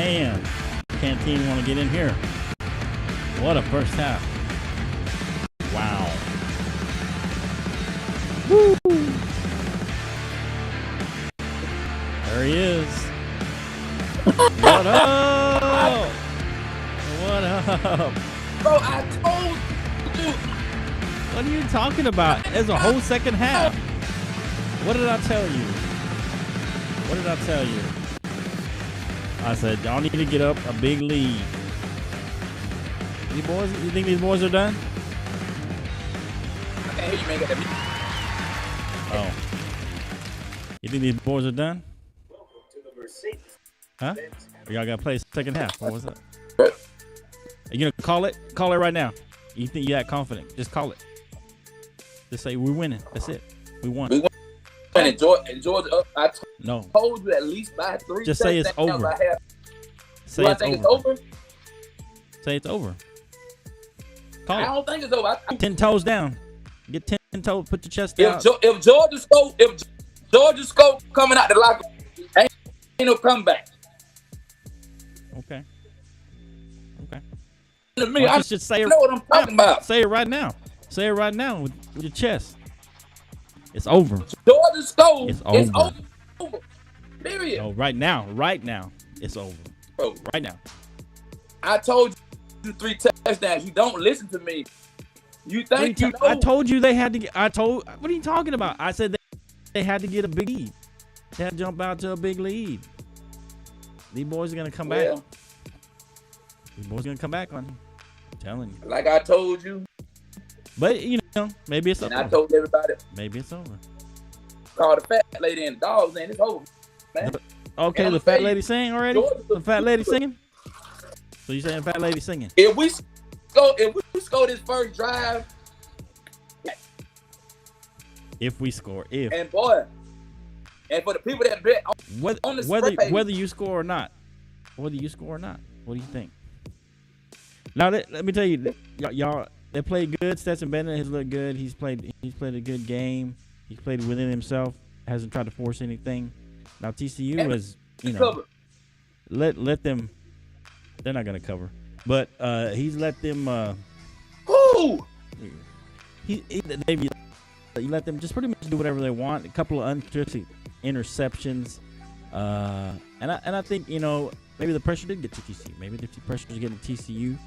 Man, Canteen want to get in here. What a first half. Wow. Woo. There he is. What up? What up? Bro, I told you. What are you talking about? There's a whole second half. What did I tell you? What did I tell you? I said, y'all need to get up a big lead. You think these boys are done? I can't hear you, man. Get that. Oh. You think these boys are done? Huh? Or y'all got to play second half. What was that? Are you going to call it? Call it right now. You think you're that confident? Just call it. Just say, we're winning. That's it. We won. We won. And Georgia, I told you at least by 3 Just say it's over. Say I think it's over? Say it's over. Call I don't think it's over. 10 toes down. Get 10 toes. Put your chest down. If Georgia score coming out the locker, ain't no comeback. Okay. To me, I just say it. Know what I'm talking about. Say it right now. Say it right now with your chest. It's over. Georgia score. It's over. Period. Oh, right now. It's over. Bro, right now. I told you 3 touchdowns. You don't listen to me. You think you know. I told you they had to get. What are you talking about? I said they had to get a big lead. They had to jump out to a big lead. These boys are gonna come back. These boys are gonna come back on you. I'm telling you. Like I told you. But you know, maybe it's over. And I told everybody. Maybe it's over. Call the fat lady and the dogs, and it's over, man. Okay, the fat lady singing already? The fat lady singing? So you saying fat lady singing? If we score this first drive. If we score, and boy, and for the people that bet on the spread, whether you score or not, what do you think? Now let me tell you, y'all, they played good. Stetson Bennett has looked good. He's played a good game. He's played within himself. Hasn't tried to force anything. Now TCU is, let them. They're not gonna cover, but he's let them. He let them just pretty much do whatever they want. A couple of untristed interceptions, and I think maybe the pressure did get to TCU. Maybe the pressure is getting to TCU,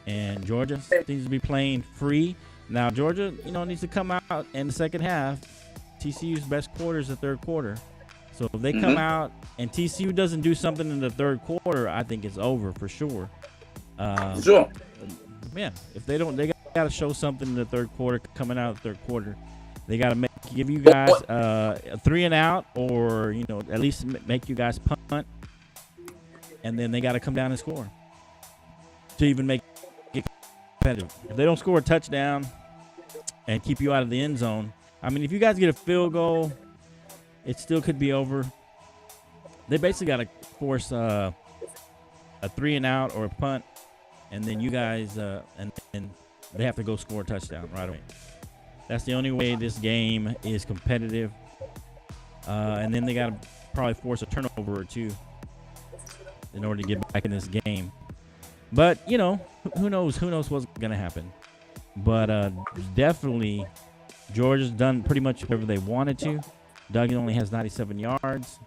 and Georgia seems to be playing free. Now Georgia, needs to come out in the second half. TCU's best quarter is the third quarter. So if they come out and TCU doesn't do something in the third quarter, I think it's over for sure. Sure. Yeah, if they don't, they got to show something in the third quarter. Coming out of the third quarter, they got to give you guys a 3 and out, or at least make you guys punt, and then they got to come down and score to even make it competitive. If they don't score a touchdown and keep you out of the end zone, I mean, if you guys get a field goal, it still could be over. They basically got to force a 3 and out or a punt, and then you guys and they have to go score a touchdown right away. That's the only way this game is competitive. And then they got to probably force a turnover or two in order to get back in this game. But who knows what's going to happen. But definitely, Georgia's done pretty much whatever they wanted to. Duggan only has 97 yards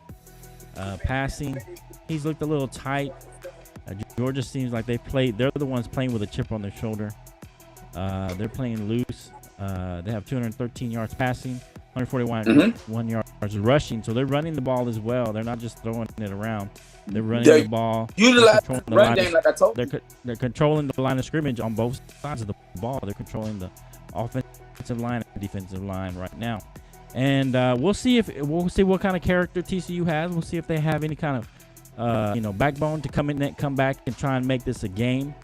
passing. He's looked a little tight. Georgia seems like they're the ones playing with a chip on their shoulder. They're playing loose. They have 213 yards passing, 141 yards rushing. So they're running the ball as well. They're not just throwing it around. They're running the ball. Utilize the run game like I told you. They're controlling the line of scrimmage on both sides of the ball. They're controlling the offensive line and defensive line right now. And we'll see what kind of character TCU has. We'll see if they have any kind of backbone to come back and try and make this a game.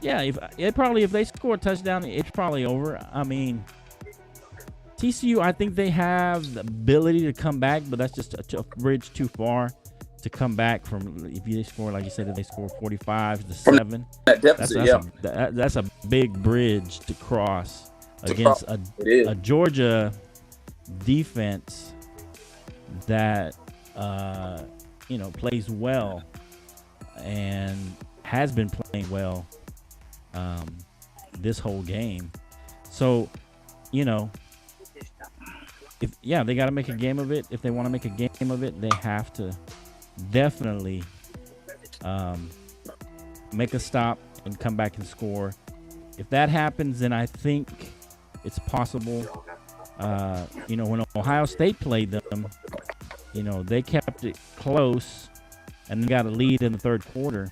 Yeah, if they score a touchdown, it's probably over. I mean, TCU, I think they have the ability to come back, but that's just a bridge too far to come back from. If they score, like you said, if they score 45 to 7, that's a big bridge to cross against a Georgia defense that plays well and has been playing well this whole game. So, they got to make a game of it. If they want to make a game of it, they have to definitely make a stop and come back and score. If that happens, then I think it's possible. When Ohio State played them, they kept it close and got a lead in the third quarter.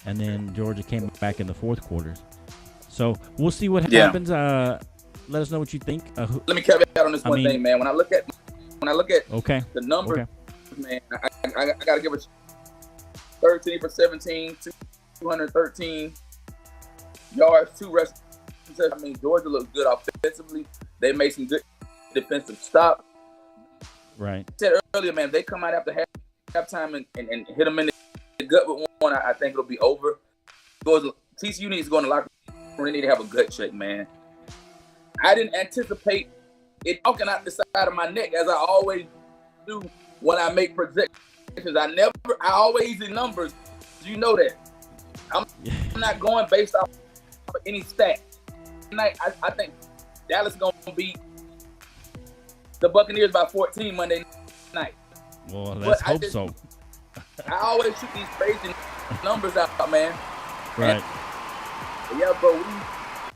And then Georgia came back in the fourth quarter. So we'll see what happens. Let us know what you think. Let me caveat on this thing, man. When I look at the numbers, man, I got to give it 13 for 17, 213 yards, 2 rushes. I mean, Georgia looks good offensively. They made some good defensive stops. Right. I said earlier, man, if they come out after halftime and hit them in the gut with one, I think it'll be over. TCU needs to go in the locker room. They need to have a gut check, man. I didn't anticipate it talking out the side of my neck as I always do when I make projections. I always in numbers. You know that. I'm not going based off of any stat. Tonight, I think Dallas is going to beat the Buccaneers by 14 Monday night. Well, let's hope so. I always shoot these crazy numbers out, man. Right. Bro.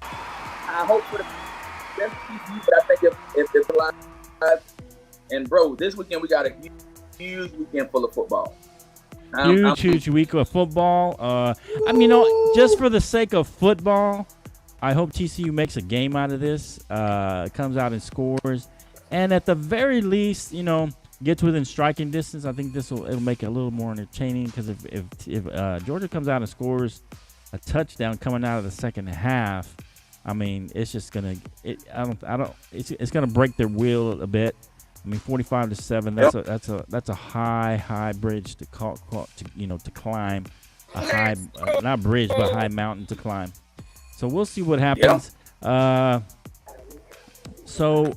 I hope for the best TCU, but I think if it's alive, and bro, this weekend we got a huge weekend full of football. Huge week of football. Just for the sake of football, I hope TCU makes a game out of this. Comes out and scores, and at the very least, gets within striking distance. I think it'll make it a little more entertaining because if Georgia comes out and scores a touchdown coming out of the second half, it's just gonna it's gonna break their will a bit. 45-7. That's a high bridge to climb. A high not bridge but high mountain to climb. So we'll see what happens. So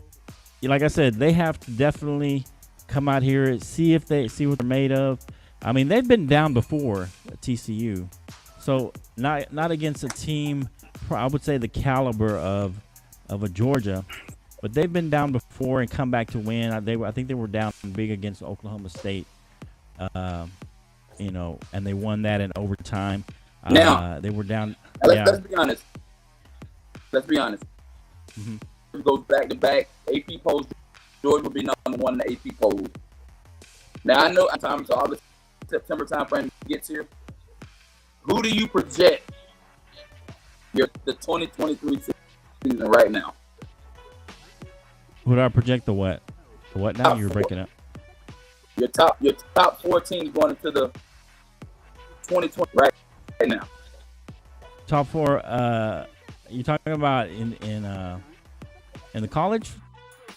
like I said, they have to definitely come out here, see what they're made of. They've been down before, TCU. So not against a team, I would say the caliber of a Georgia, but they've been down before and come back to win. I think they were down big against Oklahoma State, and they won that in overtime. Now they were down. Let's be honest. Mm-hmm. It goes back to back. AP polls. Georgia will be number one in the AP polls. Now I know time to August, September timeframe gets here. Who do you project the 2023 season right now? Who do I project the what? The what now? You're breaking up. Your top 4 teams going into the 2020 right now. Top 4. You talking about in the college?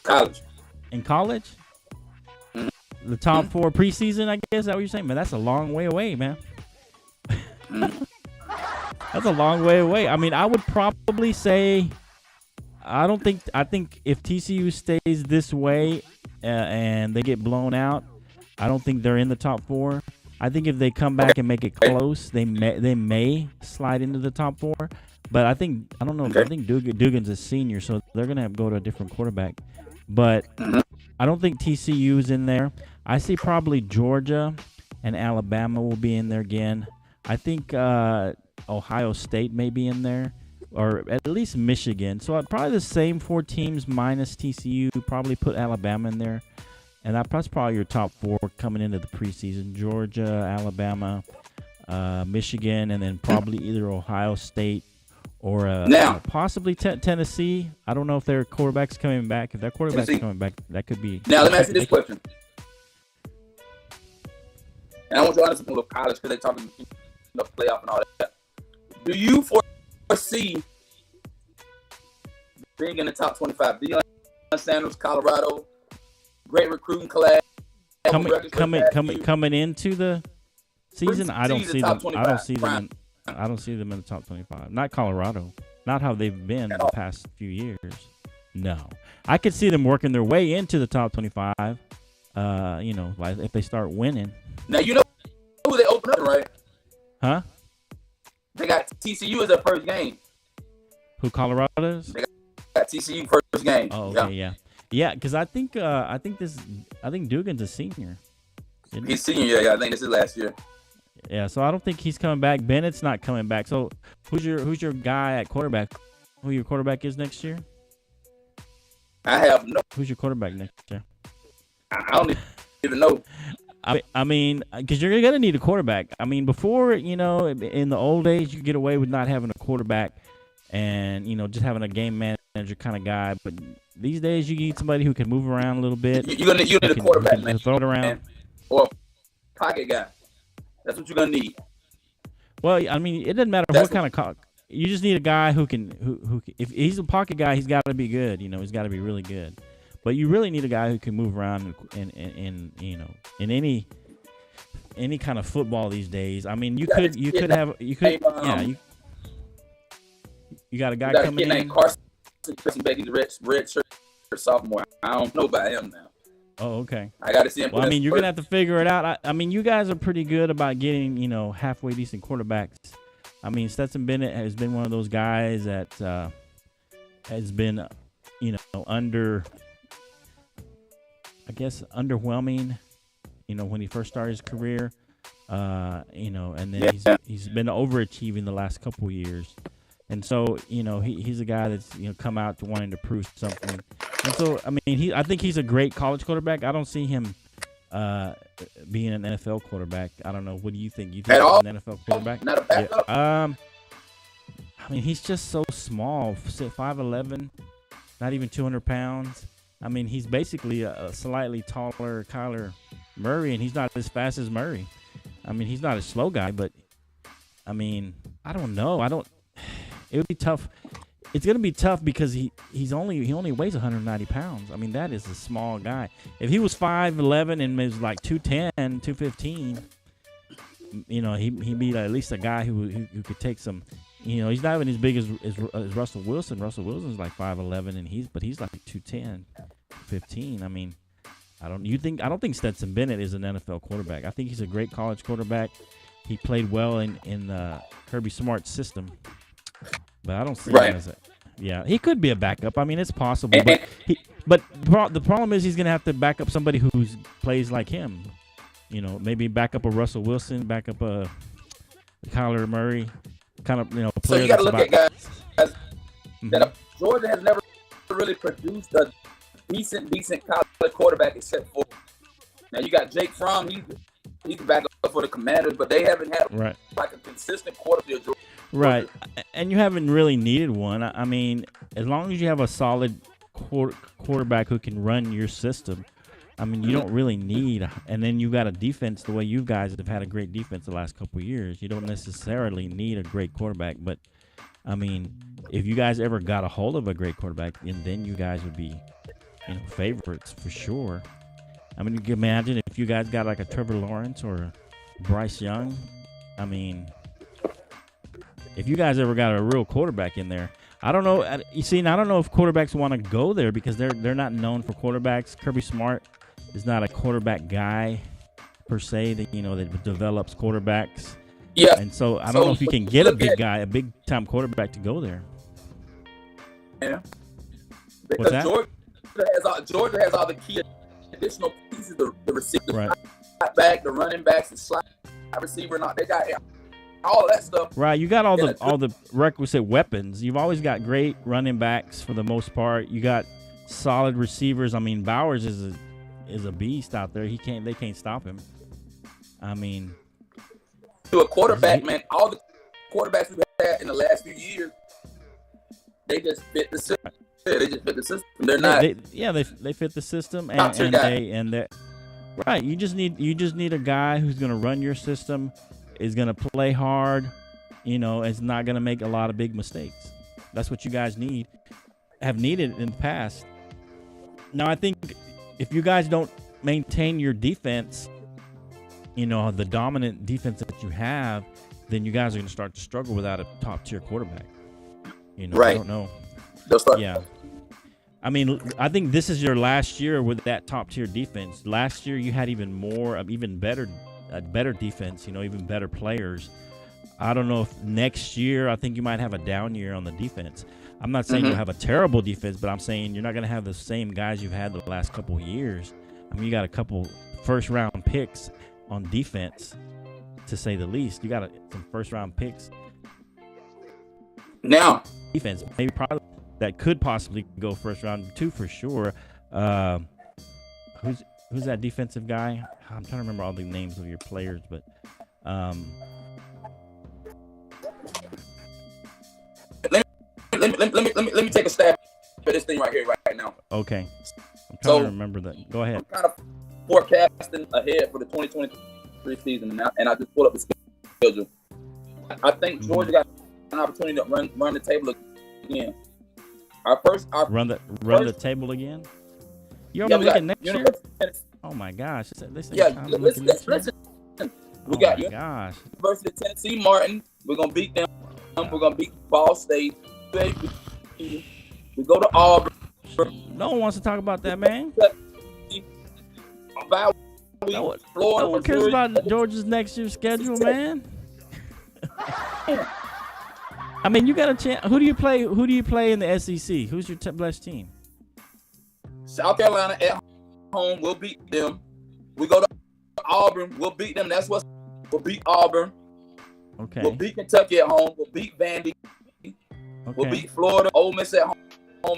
College. In college? Mm-hmm. The top 4 preseason, I guess. Is that what you're saying? Man, that's a long way away, man. That's a long way away. I would probably say I think if TCU stays this way and they get blown out, I don't think they're in the top 4. I think if they come back and make it close, they may slide into the top 4. But I think Dugan's a senior, so they're gonna have to go to a different quarterback. But I don't think TCU is in there. I see probably Georgia and Alabama will be in there again. I think Ohio State may be in there, or at least Michigan. So probably the same 4 teams minus TCU. Probably put Alabama in there. And that's probably your top 4 coming into the preseason. Georgia, Alabama, Michigan, and then probably either Ohio State or possibly Tennessee. I don't know if their quarterback's coming back. If their quarterback's coming back, that could be. Now, let me ask you this question. And I want you to understand with college because they're talking playoff and all that. Do you foresee being in the top 25? Deion Sanders, Colorado, great recruiting class. Coming into the season, I don't see them. I don't see them in the top 25. Not Colorado. Not how they've been the past few years. No, I could see them working their way into the top 25. like if they start winning. Now you know who they open up, right? Huh? They got TCU as their first game. Who, Colorado is? They got TCU first game. Oh, okay, yeah. Because I think Dugan's a senior. He's senior, yeah. I think this is last year. Yeah, so I don't think he's coming back. Bennett's not coming back. So who's your guy at quarterback? Who your quarterback is next year? I have no. Who's your quarterback next year? I don't even know. I mean, because you're gonna need a quarterback. I mean, before, in the old days, you get away with not having a quarterback and just having a game manager kind of guy. But these days, you need somebody who can move around a little bit. You need a quarterback, man. Throw it around. Or a pocket guy. That's what you're gonna need. Well, I mean, it doesn't matter what kind of you just need a guy who can if he's a pocket guy, he's got to be good. He's got to be really good. But you really need a guy who can move around in any kind of football these days. I mean, you could got a guy coming in. Named Carson Beck, he's a red shirt sophomore. I don't know about him now. Oh, okay. I got to see him. Well, I mean, you're gonna have to figure it out. I mean, you guys are pretty good about getting halfway decent quarterbacks. I mean, Stetson Bennett has been one of those guys that has been underwhelming. When he first started his career, and then he's been overachieving the last couple of years. And so, he's a guy that's come out to wanting to prove something. And so, I mean, I think he's a great college quarterback. I don't see him being an NFL quarterback. I don't know. What do you think? You think he's an NFL quarterback? Not a backup. Yeah. I mean, he's just so small, 5'11", not even 200 pounds. I mean, he's basically a slightly taller Kyler Murray, and he's not as fast as Murray. I mean, he's not a slow guy, but I mean, I don't know. It would be tough. It's going to be tough because he only weighs 190 pounds. I mean, that is a small guy. If he was 5'11" and was like 210, 215, he'd be at least a guy who could take some. He's not even as big as Russell Wilson. Russell Wilson's like 5'11", and he's like 210, 15. I mean, I don't think Stetson Bennett is an NFL quarterback. I think he's a great college quarterback. He played well in Kirby Smart's system. But I don't see him as he could be a backup. I mean, it's possible. But the problem is he's going to have to back up somebody who plays like him. Maybe back up a Russell Wilson, back up a Kyler Murray, kind of, player. So you got to look at guys that Georgia has never really produced a decent college quarterback except for. Now you got Jake Fromm. He's back up for the Commanders, but they haven't had like a consistent quarterback. Right, and you haven't really needed one. I mean, as long as you have a solid quarterback who can run your system, I mean, you don't really need. And then you got a defense the way you guys have had a great defense the last couple of years. You don't necessarily need a great quarterback, but I mean, if you guys ever got a hold of a great quarterback, then you guys would be, favorites for sure. I mean, you can imagine if you guys got like a Trevor Lawrence or a Bryce Young. I mean, if you guys ever got a real quarterback in there, I don't know. You see, I don't know if quarterbacks want to go there because they're not known for quarterbacks. Kirby Smart is not a quarterback guy per se. That that develops quarterbacks. Yeah. And so I don't know if you can get a big time quarterback to go there. Yeah. Because Georgia has all the key additional pieces: the receiver, the back, the running backs, the slot receiver. They got all of that stuff. Right, you got all the requisite weapons. You've always got great running backs for the most part. You got solid receivers. I mean, Bowers is a beast out there. They can't stop him. I mean, to a quarterback, man, all the quarterbacks we've had in the last few years, they just fit the system. They just fit the system. They're not. They fit the system, and they're right. You just need a guy who's going to run your system. Is going to play hard, is not going to make a lot of big mistakes. That's what you guys have needed in the past. Now, I think if you guys don't maintain your defense, the dominant defense that you have, then you guys are going to start to struggle without a top-tier quarterback. I don't know. They'll start. Yeah. I mean, I think this is your last year with that top tier defense. Last year you had even more, even better defense. You know, even better players. I don't know if next year, I think you might have a down year on the defense. I'm not saying you'll have a terrible defense, but I'm saying you're not going to have the same guys you've had the last couple of years. I mean, you got a couple first round picks on defense, to say the least. You got some first round picks. Now, defense, maybe probably that could possibly go first round 2 for sure. Who's that defensive guy? I'm trying to remember all the names of your players, but let me take a stab at this thing right here, right now. Okay. I'm trying to remember that. Go ahead. I'm kind of forecasting ahead for the 2023 season, and I just pulled up the schedule. I think Georgia got an opportunity to run the table again. Run the table again. You already looking next year? Oh my gosh! Listen. We got gosh. University of Tennessee, Martin. We're gonna beat them. We're gonna beat Ball State. We go to Auburn. No one wants to talk about that, man. No one cares about Georgia's next year's schedule, man. I mean, you got a chance. Who do you play? Who do you play in the SEC? Who's your best team? South Carolina at home. We'll beat them. We go to Auburn. We'll beat them. We'll beat Auburn. Okay. We'll beat Kentucky at home. We'll beat Vandy. Okay. We'll beat Florida. Ole Miss at home,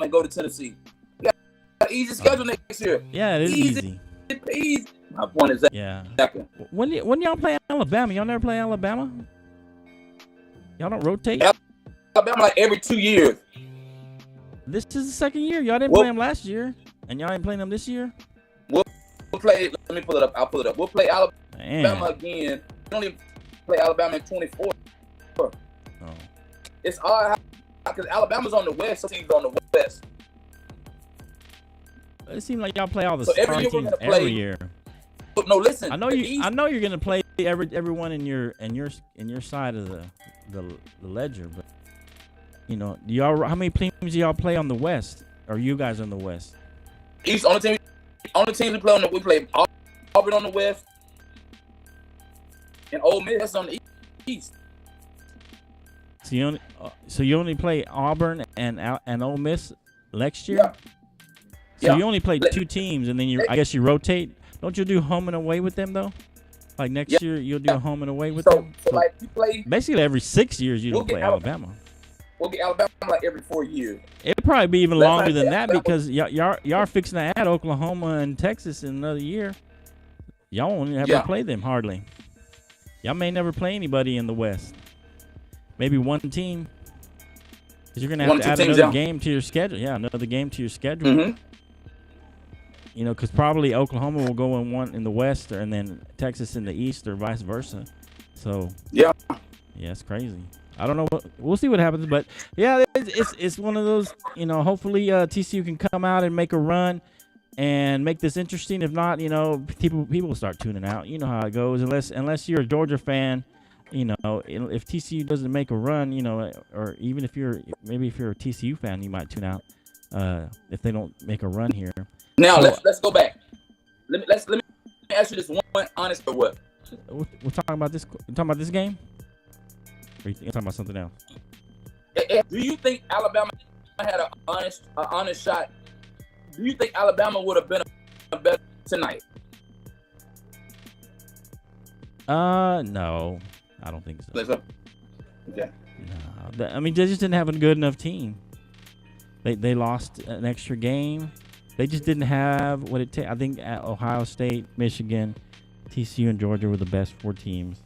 and go to Tennessee. We got an easy schedule next year. Yeah, it is easy. My point is that. Yeah. When y'all play Alabama, y'all never play Alabama? Y'all don't rotate? Alabama like every 2 years. This is the second year. Y'all didn't play them last year, and y'all ain't playing them this year? We'll play. Let me pull it up. I'll pull it up. We'll play Alabama again. We only play Alabama in 24. Oh. It's odd because Alabama's on the west, so teams on the west. It seems like y'all play all the star teams every year. But no, listen. I know you're gonna play everyone in your side of the ledger, but you know, how many teams do y'all play on the west? Or you guys on the west? East. Only team we play we play Auburn on the west, and Ole Miss on the east. So you only play Auburn and Ole Miss next year? Yeah. So you only play 2 teams, and then I guess you rotate. Don't you do home and away with them though? Like next year you'll do a home and away with them. So like you play basically every 6 years you don't play Alabama. We'll get Alabama like every 4 years. It'll probably be even longer than that because y'all are fixing to add Oklahoma and Texas in another year. Y'all won't ever play them hardly. Y'all may never play anybody in the West. Maybe one team. Because you're going to have to add another game to your schedule. Yeah, another game to your schedule. Mm-hmm. You know, because probably Oklahoma will go in one in the West and then Texas in the East or vice versa. So, yeah, it's crazy. I don't know. We'll see what happens. But, yeah, it's one of those, you know, hopefully TCU can come out and make a run and make this interesting. If not, you know, people will start tuning out. You know how it goes. Unless you're a Georgia fan, you know, if TCU doesn't make a run, you know, or even if you're a TCU fan, you might tune out if they don't make a run here. Now let's go back. Let me ask you this one honest or what? We're talking about this. We're talking about this game. Or you talking about something else? Do you think Alabama had an honest shot? Do you think Alabama would have been a better tonight? No, I don't think so. Okay. No, I mean they just didn't have a good enough team. They lost an extra game. They just didn't have what it takes. I think Ohio State, Michigan, TCU, and Georgia were the best 4 teams,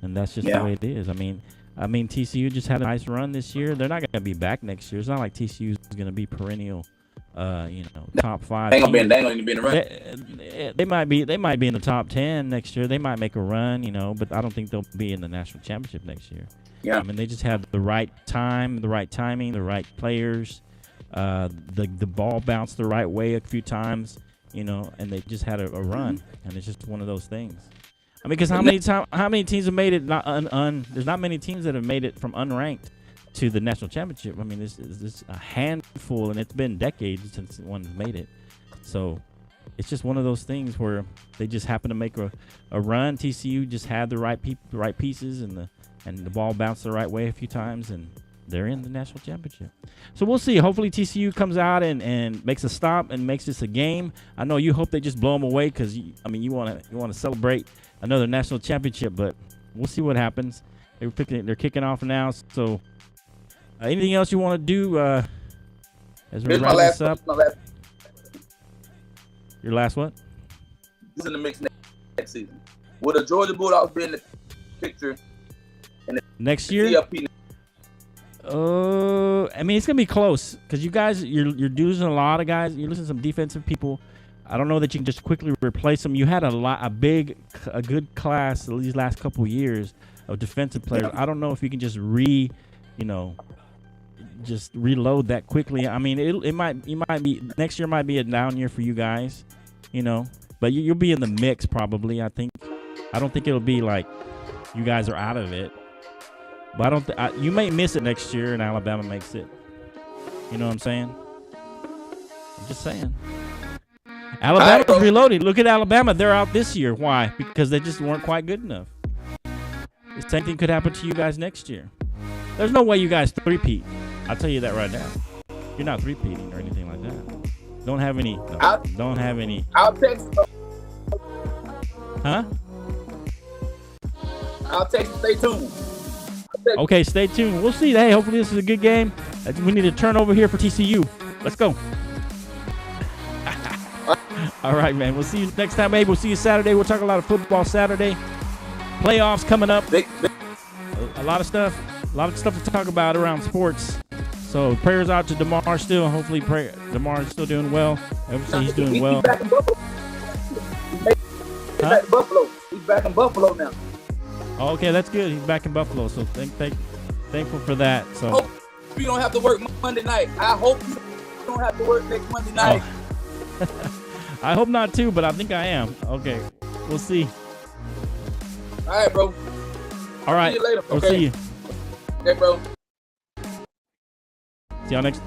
and that's just the way it is. I mean, TCU just had a nice run this year. They're not going to be back next year. It's not like TCU is going to be perennial, top 5. They ain't going to be in the run. They might be in the top 10 next year. They might make a run, but I don't think they'll be in the national championship next year. Yeah, I mean, they just had the right time, the right timing, the right players. The ball bounced the right way a few times, and they just had a run, and it's just one of those things. I mean, because how many teams have made it? There's not many teams that have made it from unranked to the national championship. I mean, this is a handful, and it's been decades since one's made it. So it's just one of those things where they just happen to make a run. TCU just had the right pieces, and the ball bounced the right way a few times, and they're in the national championship. So we'll see. Hopefully TCU comes out and makes a stop and makes this a game. I know you hope they just blow them away because you want to celebrate another national championship, but we'll see what happens. They're kicking off now. So anything else you want to do as we wrap this up? Your last what? This is in the mix next season. Will the Georgia Bulldogs be in the picture next year? CFP? I mean, it's gonna be close because you guys, you're losing a lot of guys. You're losing some defensive people. I don't know that you can just quickly replace them. You had a good class these last couple years of defensive players. I don't know if you can just just reload that quickly. I mean, you might be next year might be a down year for you guys, but you'll be in the mix probably. I don't think it'll be like you guys are out of it. But you may miss it next year and Alabama makes it. You know what I'm saying? I'm just saying. Alabama's reloaded. Look at Alabama. They're out this year. Why? Because they just weren't quite good enough. The same thing could happen to you guys next year. There's no way you guys three-peat. I'll tell you that right now. You're not three-peating or anything like that. Don't have any. Don't have any. I'll text. Huh? I'll text you. Stay tuned. Okay, stay tuned. We'll see. Hey, hopefully this is a good game. We need a turnover here for TCU. Let's go. All right, man. We'll see you next time, Abe. We'll see you Saturday. We'll talk a lot of football Saturday. Playoffs coming up. A lot of stuff. A lot of stuff to talk about around sports. So prayers out to DeMar still. Hopefully DeMar is still doing well. Obviously he's doing well. He's back in Buffalo. Back in Buffalo. He's back in Buffalo now. Oh, okay, that's good. He's back in Buffalo. So thankful for that. So hope you don't have to work Monday night. I hope you don't have to work next Monday night. Oh. I hope not too, but I think I am. Okay, we'll see. All right, bro. All right. See you later. We'll see you. Okay, bro. See y'all next.